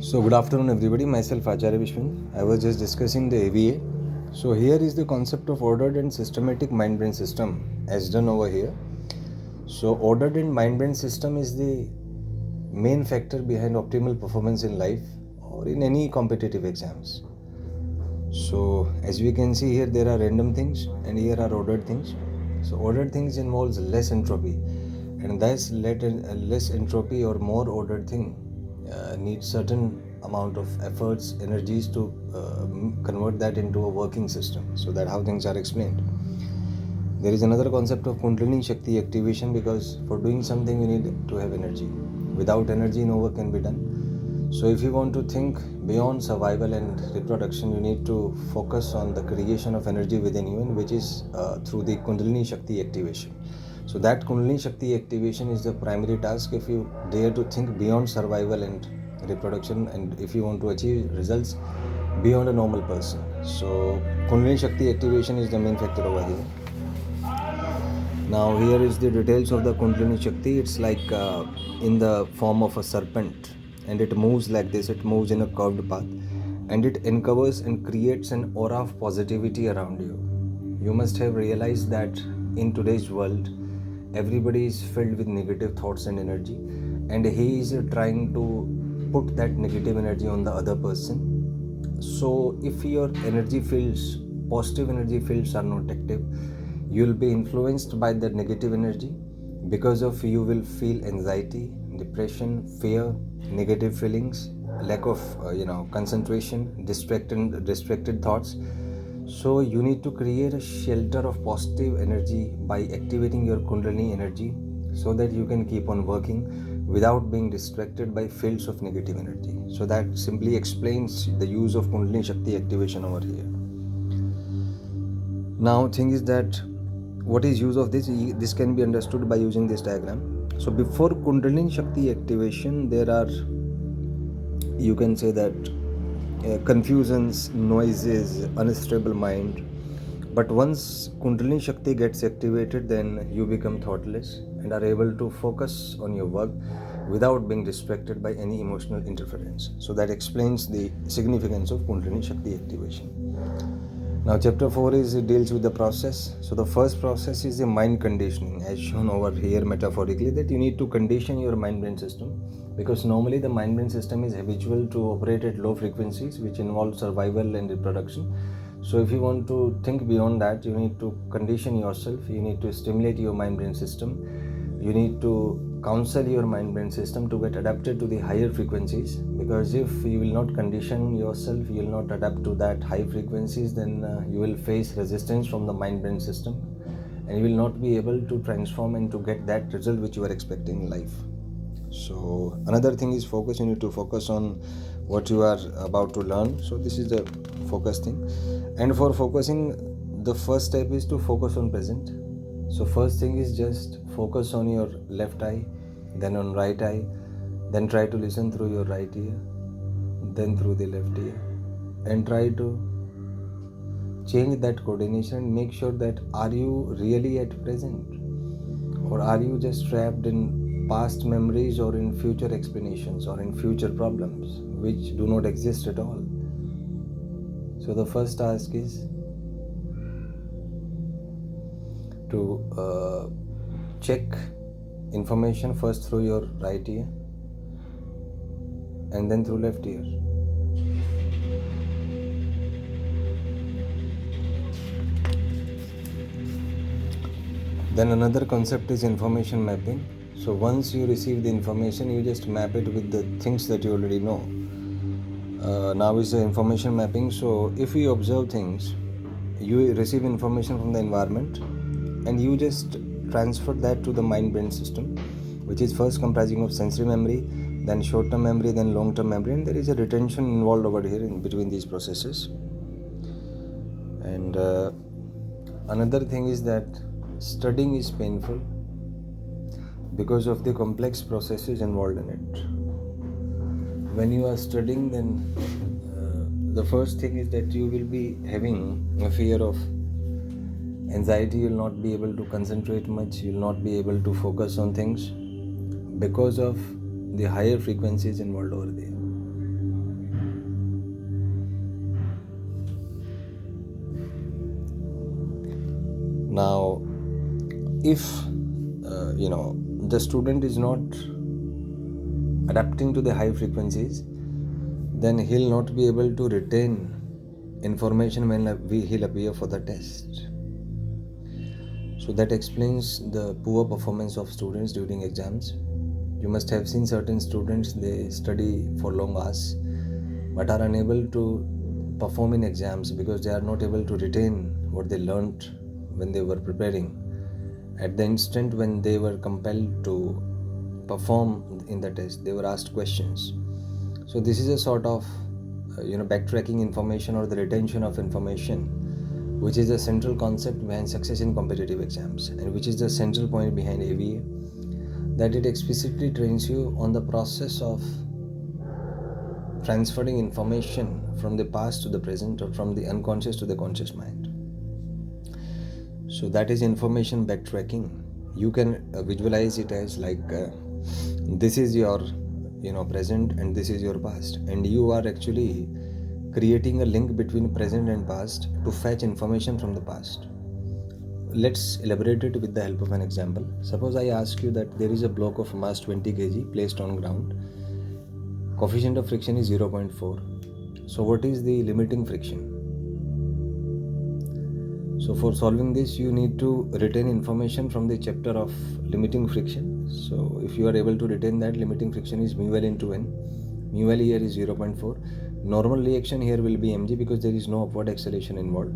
So good afternoon everybody, myself Acharya Vishvendra. I was just discussing the AVA. So here is the concept of ordered and systematic mind-brain system as done over here. So ordered and mind-brain system is the main factor behind optimal performance in life or in any competitive exams. So as we can see here, there are random things and here are ordered things. So ordered things involves less entropy, and thus less entropy or more ordered thing needs certain amount of efforts, energies to convert that into a working system. So that's how things are explained. There is another concept of kundalini shakti activation, because for doing something you need to have energy. Without energy no work can be done. So if you want to think beyond survival and reproduction, you need to focus on the creation of energy within you, and which is through the kundalini shakti activation. So that kundalini shakti activation is the primary task if you dare to think beyond survival and reproduction, and if you want to achieve results beyond a normal person. So kundalini shakti activation is the main factor over here. Now here is the details of the kundalini shakti. It's like in the form of a serpent, and it moves like this. It moves in a curved path, and it uncovers and creates an aura of positivity around you. You must have realized that in today's world, everybody is filled with negative thoughts and energy, and he is trying to put that negative energy on the other person. So if your energy fields, positive energy fields are not active, you will be influenced by that negative energy. Because of you will feel anxiety, depression, fear, negative feelings, lack of concentration, distracted thoughts. So you need to create a shelter of positive energy by activating your kundalini energy, so that you can keep on working without being distracted by fields of negative energy. So that simply explains the use of kundalini shakti activation over here. Now thing is that what is use of this? This can be understood by using this diagram. So before kundalini shakti activation, there are, you can say that, confusions, noises, unstable mind. But once kundalini shakti gets activated, then you become thoughtless and are able to focus on your work without being distracted by any emotional interference. So that explains the significance of kundalini shakti activation. Now chapter 4 deals with the process. So the first process is the mind conditioning, as shown over here metaphorically, that you need to condition your mind-brain system, because normally the mind-brain system is habitual to operate at low frequencies, which involve survival and reproduction. So if you want to think beyond that, you need to condition yourself, you need to stimulate your mind-brain system, you need to counsel your mind-brain system to get adapted to the higher frequencies. Because if you will not condition yourself, you will not adapt to that high frequencies, then you will face resistance from the mind-brain system, and you will not be able to transform and to get that result which you are expecting in life. So another thing is focus. You need to focus on what you are about to learn. So this is the focus thing. And for focusing, the first step is to focus on present. So first thing is just focus on your left eye, then on right eye, then try to listen through your right ear, then through the left ear, and try to change that coordination and make sure that are you really at present, or are you just trapped in past memories or in future explanations or in future problems which do not exist at all. So the first task is to check information first through your right ear and then through left ear. Then another concept is information mapping. So once you receive the information, you just map it with the things that you already know. Now is the information mapping. So if you observe things, you receive information from the environment, and you just transfer that to the mind-brain system, which is first comprising of sensory memory, then short-term memory, then long-term memory, and there is a retention involved over here in between these processes. And another thing is that studying is painful because of the complex processes involved in it. When you are studying, then the first thing is that you will be having a fear of anxiety. You will not be able to concentrate much, you will not be able to focus on things because of the higher frequencies involved over there. Now, if the student is not adapting to the high frequencies, then he'll not be able to retain information when he'll appear for the test. So that explains the poor performance of students during exams. You must have seen certain students, they study for long hours but are unable to perform in exams because they are not able to retain what they learnt when they were preparing. At the instant when they were compelled to perform in the test, they were asked questions. So this is a sort of backtracking information or the retention of information, which is the central concept behind success in competitive exams, and which is the central point behind AVA, that it explicitly trains you on the process of transferring information from the past to the present, or from the unconscious to the conscious mind. So that is information backtracking. You can visualize it as like this is your present and this is your past, and you are actually creating a link between present and past to fetch information from the past. Let's elaborate it with the help of an example. Suppose I ask you that there is a block of mass 20 kg placed on ground. Coefficient of friction is 0.4. So what is the limiting friction? So for solving this, you need to retain information from the chapter of limiting friction. So if you are able to retain that, limiting friction is mu L into N. Mu L here is 0.4. Normal reaction here will be mg because there is no upward acceleration involved.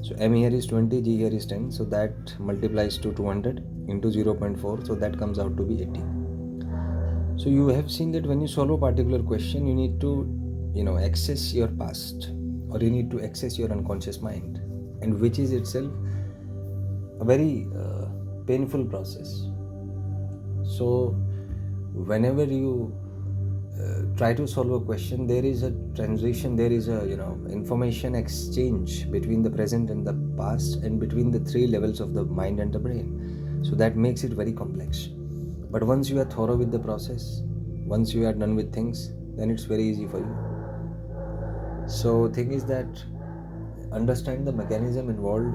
So m here is 20, g here is 10. So that multiplies to 200 into 0.4. So that comes out to be 80. So you have seen that when you solve a particular question, you need to access your past, or you need to access your unconscious mind, and which is itself a very painful process. So whenever you try to solve a question, there is a transition, there is a information exchange between the present and the past, and between the three levels of the mind and the brain. So that makes it very complex. But once you are thorough with the process, once you are done with things, then it's very easy for you. So thing is that understand the mechanism involved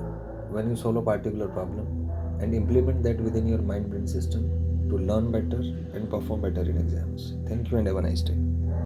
when you solve a particular problem, and implement that within your mind-brain system to learn better and perform better in exams. Thank you and have a nice day.